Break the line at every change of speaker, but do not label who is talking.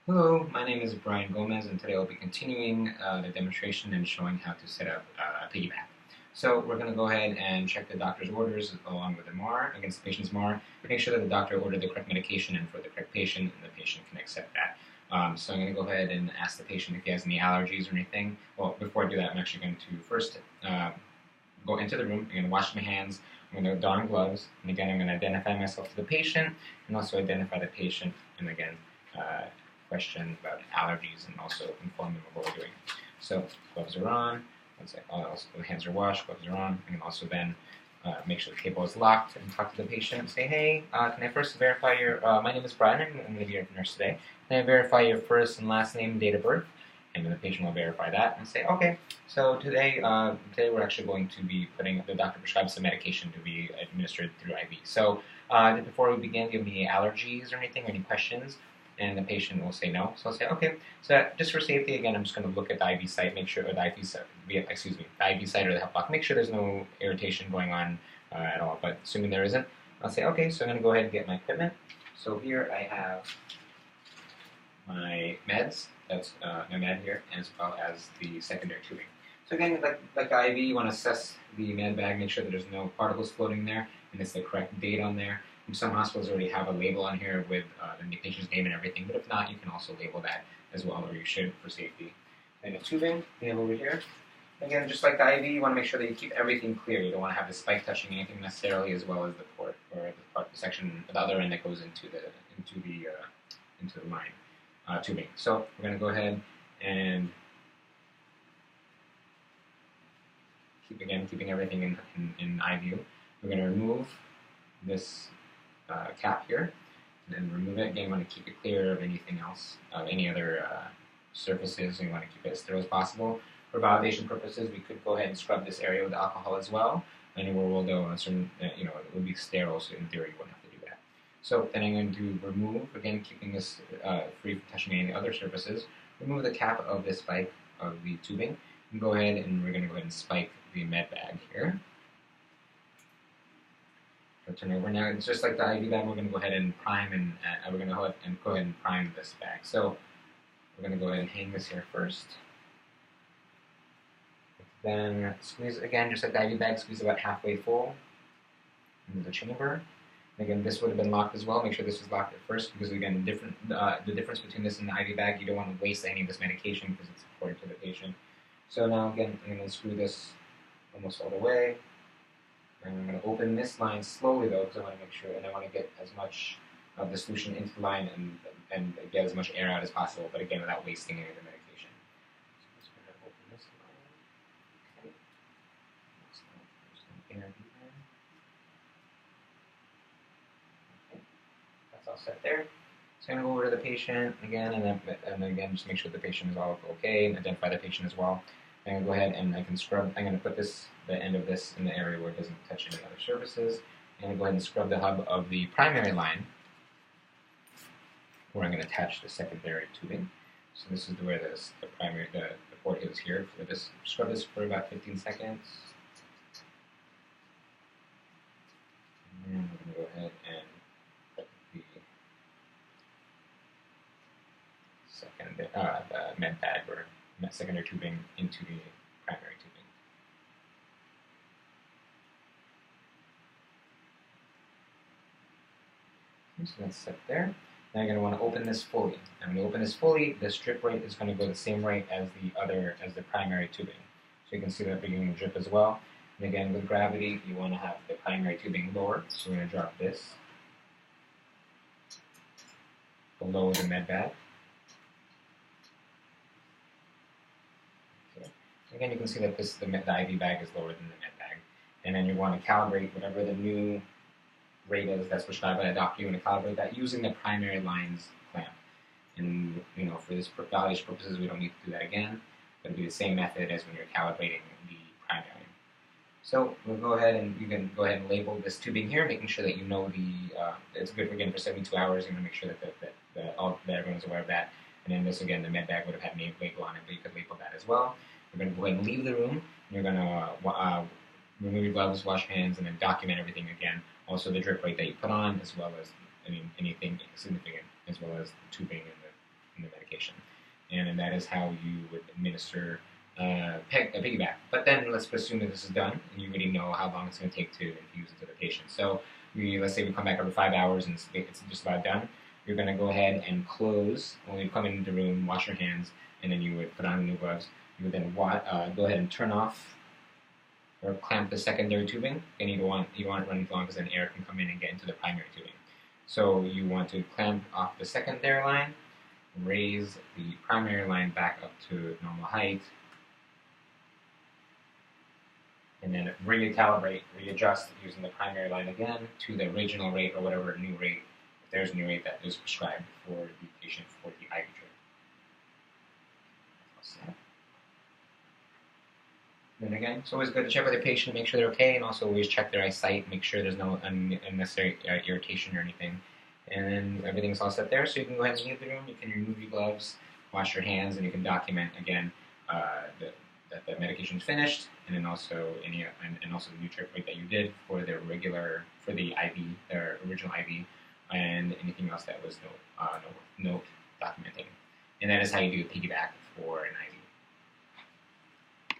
Hello, my name is Brian Gomez, and today I'll be continuing the demonstration and showing how to set up Piggy Back. So we're going to go ahead and check the doctor's orders along with the MAR against the patient's MAR. Make sure that the doctor ordered the correct medication and for the correct patient, and the patient can accept that. So I'm going to go ahead and ask the patient if he has any allergies or anything. Well, before I do that, I'm actually going to first go into the room. I'm going to wash my hands. I'm going to don gloves, and again, I'm going to identify myself to the patient and also identify the patient, and again, question about allergies and also inform them of what we're doing. So gloves are on. Once also the hands are washed, gloves are on. I can also then make sure the table is locked and talk to the patient and say, hey, can I first verify your, my name is Brian, I'm going to be your nurse today. Can I verify your first and last name, date of birth? And then the patient will verify that and say, okay, so today we're actually going to be putting, the doctor prescribes some medication to be administered through IV. So before we begin, do you have any allergies or anything, or any questions? And the patient will say no. So I'll say, okay. So just for safety, again, I'm just going to look at the IV site, make sure, or the IV site, the IV site or the health block, make sure there's no irritation going on at all. But assuming there isn't, I'll say, okay, so I'm going to go ahead and get my equipment. So here I have my meds, that's my med here, as well as the secondary tubing. So again, like the IV, you want to assess the med bag, make sure that there's no particles floating there, and it's the correct date on there. Some hospitals already have a label on here with the patient's name and everything, but if not, you can also label that as well, or you should for safety. And the tubing we have over here. Again, just like the IV, you want to make sure that you keep everything clear. You don't want to have the spike touching anything necessarily, as well as the port or the section, the other end that goes into the line tubing. So we're going to go ahead and keeping everything in eye view. We're going to remove this cap here, and then remove it. Again, you want to keep it clear of anything else, of any other surfaces, and you want to keep it as thorough as possible. For validation purposes, we could go ahead and scrub this area with alcohol as well. Anywhere we'll go on certain, it would be sterile, so in theory you wouldn't have to do that. So then I'm going to remove, again, keeping this free from touching any other surfaces. Remove the cap of this spike of the tubing, and go ahead and we're going to go ahead and spike the med bag here. Turn over. Now it's just like the IV bag. We're going to go ahead and prime and we're going to go ahead and prime this bag. So we're going to go ahead and hang this here first. Then squeeze again, just like the IV bag. Squeeze about halfway full into the chamber. And again, this would have been locked as well. Make sure this is locked at first because again, the difference between this and the IV bag, you don't want to waste any of this medication because it's important to the patient. So now again, I'm going to screw this almost all the way. And I'm going to open this line slowly though, because I want to make sure, and I want to get as much of the solution into the line and get as much air out as possible, but again, without wasting any of the medication. So I'm just going to open this line. Okay. There's some air here. Okay. That's all set there. So I'm going to go over to the patient again, and then again, just make sure the patient is all okay, and identify the patient as well. I'm going to go ahead and I can scrub. I'm going to put the end of this in the area where it doesn't touch any other surfaces. I'm going to go ahead and scrub the hub of the primary line, where I'm going to attach the secondary tubing. So this is where the port is here. For this, scrub this for about 15 seconds. And then we're going to go ahead and put the med bag or secondary tubing into the primary tubing. Okay, so that's set there. Now you're going to want to open this fully. And when you open this fully, the strip rate is going to go the same rate as the primary tubing. So you can see that beginning drip as well. And again, with gravity, you want to have the primary tubing lower. So we're going to drop this below the med bag. Again, you can see that the IV bag is lower than the med bag. And then you want to calibrate whatever the new rate is that's prescribed by the doctor. You want to calibrate that using the primary line's clamp. And for this validation purposes, we don't need to do that again. But it'll be the same method as when you're calibrating the primary. So we'll go ahead and you can go ahead and label this tubing here, making sure that you know it's good for 72 hours. You want to make sure that everyone's aware of that. And then this again, the med bag would have had a label on it, but you could label that as well. You're going to go ahead and leave the room. You're going to remove your gloves, wash your hands, and then document everything again. Also the drip rate that you put on, as well as anything significant, as well as the tubing and in the medication. And that is how you would administer a Piggy Back. But then let's assume that this is done, and you already know how long it's going to take to infuse into the patient. So let's say we come back every 5 hours and it's just about done. You're going to go ahead and close. When you come into the room, wash your hands, and then you would put on new gloves. You would then go ahead and turn off or clamp the secondary tubing. And you want it running long because then air can come in and get into the primary tubing. So you want to clamp off the secondary line, raise the primary line back up to normal height, and then recalibrate, readjust using the primary line again to the original rate or whatever new rate, if there's a new rate that is prescribed for the patient for the IV drip. Then again, it's always good to check with the patient to make sure they're okay, and also always check their eyesight, make sure there's no unnecessary irritation or anything. And then everything's all set there, so you can go ahead and leave the room. You can remove your gloves, wash your hands, and you can document again that the medication is finished, and then also also the new trip rate that you did for the IV, their original IV, and anything else that was note documenting. And that is how you do a Piggy Back for an IV.